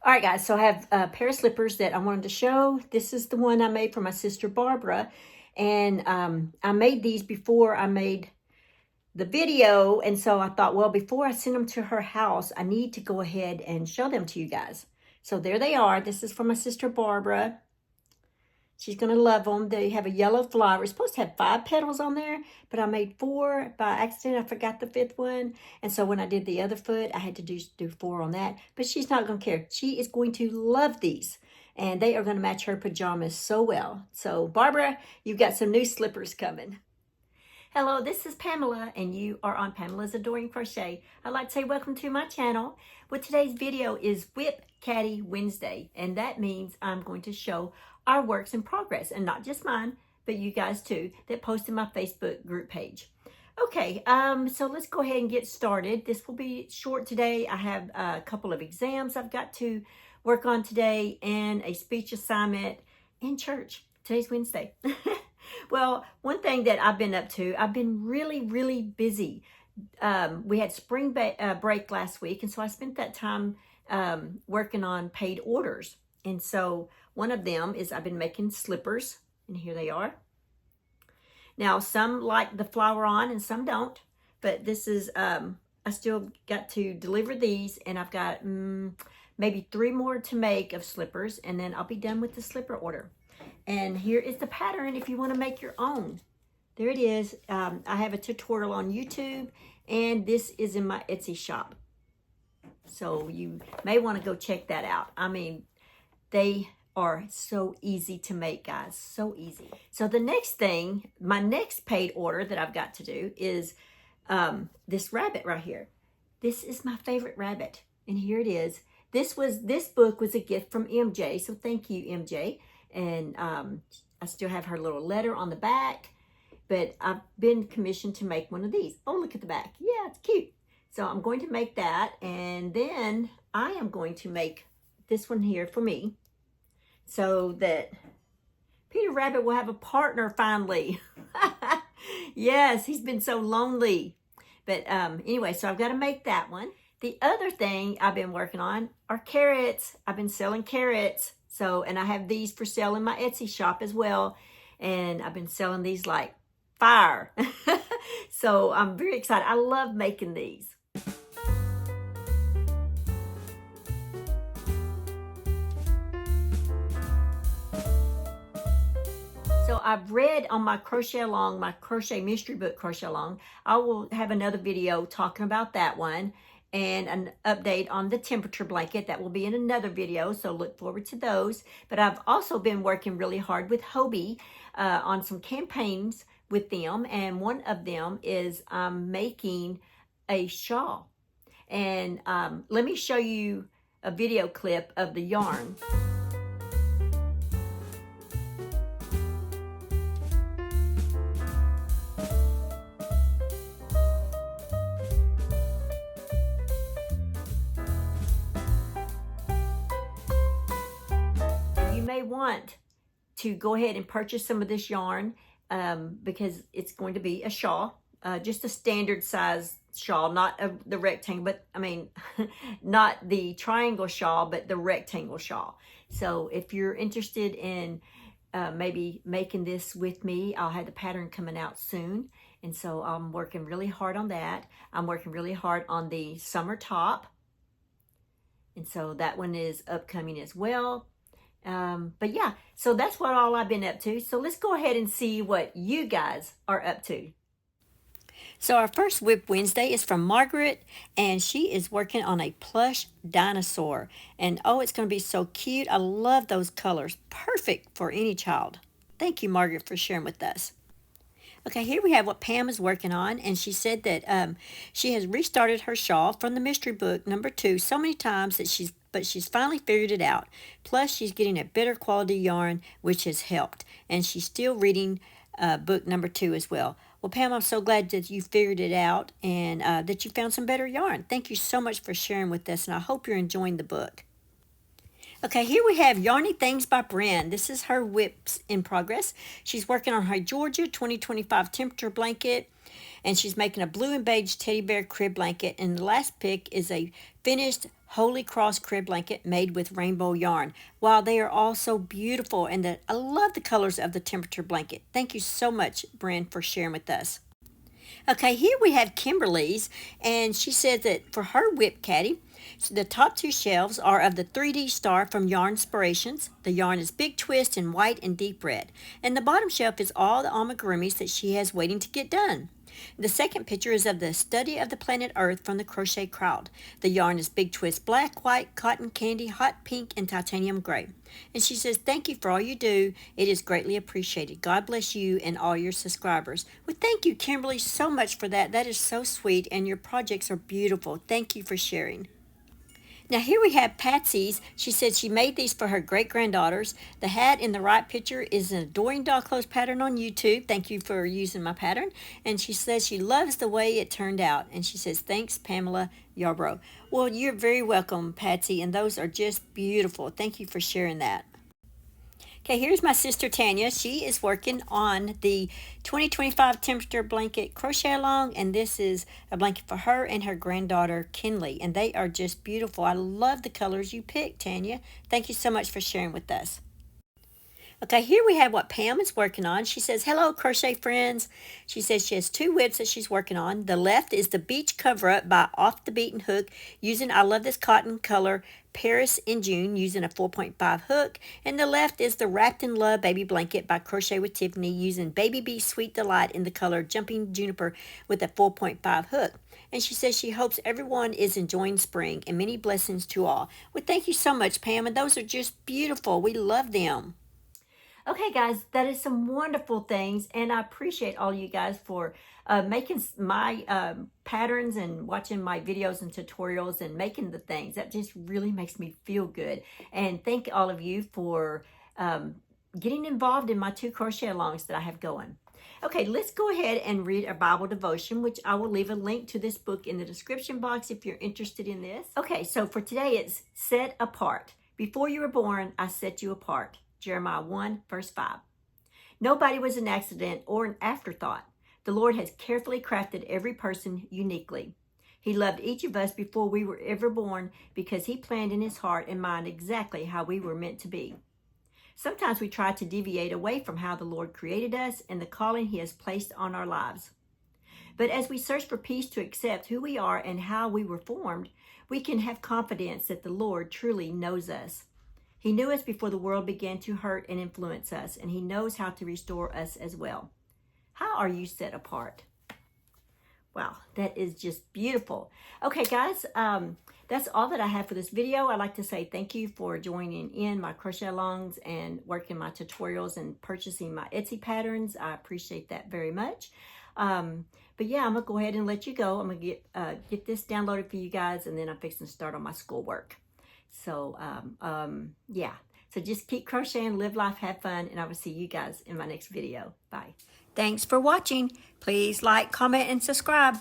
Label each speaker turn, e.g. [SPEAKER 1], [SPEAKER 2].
[SPEAKER 1] All right, guys, so I have a pair of slippers that I wanted to show. This is the one I made for my sister Barbara, and I made these before I made the video, and so I thought, well, before I send them to her house, I need to go ahead and show them to you guys. So there they are. This is for my sister Barbara. She's going to love them. They have a yellow flower. We're supposed to have 5 petals on there, but I made 4 by accident. I forgot the 5th one. And so when I did the other foot, I had to do 4 on that. But she's not going to care. She is going to love these. And they are going to match her pajamas so well. So, Barbara, you've got some new slippers coming. Hello, this is Pamela, and you are on Pamela's Adoring Crochet. I'd like to say welcome to my channel. Well, today's video is WIP Caddy Wednesday, and that means I'm going to show our works in progress, and not just mine, but you guys too, that post in my Facebook group page. Okay, so let's go ahead and get started. This will be short today. I have a couple of exams I've got to work on today, and a speech assignment in church. Today's Wednesday. Well, one thing that I've been up to, I've been really busy. We had spring break last week, and so I spent that time working on paid orders. And so one of them is I've been making slippers, and here they are. Now, some like the flower on and some don't, but this is, I still got to deliver these, and I've got maybe 3 more to make of slippers, and then I'll be done with the slipper order. And here is the pattern if you want to make your own. There it is. I have a tutorial on YouTube, and this is in my Etsy shop. So you may want to go check that out. I mean, they are so easy to make, guys. So easy. So the next thing, my next paid order that I've got to do is this rabbit right here. This is my favorite rabbit. And here it is. This book was a gift from MJ. So thank you, MJ. And I still have her little letter on the back, but I've been commissioned to make one of these. Oh, look at the back. Yeah, it's cute. So I'm going to make that, and then I am going to make this one here for me so that Peter Rabbit will have a partner finally. Yes, he's been so lonely. But anyway, so I've got to make that one. The other thing I've been working on are carrots. I've been selling carrots. So, and I have these for sale in my Etsy shop as well. And I've been selling these like fire. So I'm very excited. I love making these. So I've read on my Crochet Along, my Crochet Mystery Book Crochet Along. I will have another video talking about that one, and an update on the temperature blanket. That will be in another video, so look forward to those. But I've also been working really hard with Hobie on some campaigns with them, and one of them is making a shawl. And let me show you a video clip of the yarn. You may want to go ahead and purchase some of this yarn because it's going to be a shawl, just a standard size shawl, not the rectangle, but I mean, not the triangle shawl, but the rectangle shawl. So if you're interested in maybe making this with me, I'll have the pattern coming out soon. And so I'm working really hard on that. I'm working really hard on the summer top. And so that one is upcoming as well. But yeah, so that's what all I've been up to. So let's go ahead and see what you guys are up to. So our first WIP Wednesday is from Margaret, and she is working on a plush dinosaur. And oh, it's going to be so cute. I love those colors. Perfect for any child. Thank you, Margaret, for sharing with us. Okay, here we have what Pam is working on, and she said that she has restarted her shawl from the mystery book number 2 so many times that she's finally figured it out. Plus, she's getting a better quality yarn, which has helped, and she's still reading book number 2 as well. Well, Pam, I'm so glad that you figured it out and that you found some better yarn. Thank you so much for sharing with us, and I hope you're enjoying the book. Okay, here we have Yarny Things by Bren. This is her WIPs in progress. She's working on her Georgia 2025 temperature blanket. And she's making a blue and beige teddy bear crib blanket. And the last pick is a finished Holy Cross crib blanket made with rainbow yarn. Wow, they are all so beautiful. And I love the colors of the temperature blanket. Thank you so much, Bryn, for sharing with us. Okay, here we have Kimberly's, and she said that for her WIP Caddy, the top two shelves are of the 3D Star from Yarn Inspirations. The yarn is Big Twist in white and deep red. And the bottom shelf is all the amigurumis that she has waiting to get done. The second picture is of the Study of the Planet Earth from the Crochet Crowd. The yarn is Big Twist black, white, cotton candy, hot pink, and titanium gray. And she says, thank you for all you do. It is greatly appreciated. God bless you and all your subscribers. Well, thank you, Kimberly, so much for that. That is so sweet, and your projects are beautiful. Thank you for sharing. Now here we have Patsy's. She said she made these for her great-granddaughters. The hat in the right picture is an Adoring Doll Clothes pattern on YouTube. Thank you for using my pattern. And she says she loves the way it turned out. And she says, thanks, Pamela Yarbrough. Well, you're very welcome, Patsy, and those are just beautiful. Thank you for sharing that. Okay, here's my sister Tanya. She is working on the 2025 temperature blanket crochet along, and this is a blanket for her and her granddaughter Kinley, and they are just beautiful. I love the colors you picked, Tanya. Thank you so much for sharing with us. Okay, here we have what Pam is working on. She says, hello, crochet friends. She says she has two WIPs that she's working on. The left is the Beach Cover-Up by Off the Beaten Hook using I Love This Cotton color Paris in June using a 4.5 hook. And the left is the Wrapped in Love Baby Blanket by Crochet with Tiffany using Baby Bee Sweet Delight in the color Jumping Juniper with a 4.5 hook. And she says she hopes everyone is enjoying spring and many blessings to all. Well, thank you so much, Pam, and those are just beautiful. We love them. Okay, guys, that is some wonderful things, and I appreciate all you guys for making my patterns and watching my videos and tutorials and making the things. That just really makes me feel good. And thank all of you for getting involved in my 2 crochet alongs that I have going. Okay, let's go ahead and read a Bible devotion, which I will leave a link to this book in the description box if you're interested in this. Okay, so for today it's Set Apart. Before you were born, I set you apart. Jeremiah 1, verse 5. Nobody was an accident or an afterthought. The Lord has carefully crafted every person uniquely. He loved each of us before we were ever born because he planned in his heart and mind exactly how we were meant to be. Sometimes we try to deviate away from how the Lord created us and the calling he has placed on our lives. But as we search for peace to accept who we are and how we were formed, we can have confidence that the Lord truly knows us. He knew us before the world began to hurt and influence us, and he knows how to restore us as well. How are you set apart? Wow, that is just beautiful. Okay, guys, that's all that I have for this video. I'd like to say thank you for joining in my crochet alongs and working my tutorials and purchasing my Etsy patterns. I appreciate that very much. But yeah, I'm going to go ahead and let you go. I'm going to get this downloaded for you guys, and then I'm fixing to start on my schoolwork. So, yeah. So just keep crocheting, live life, have fun, and I will see you guys in my next video. Bye. Thanks for watching. Please like, comment, and subscribe.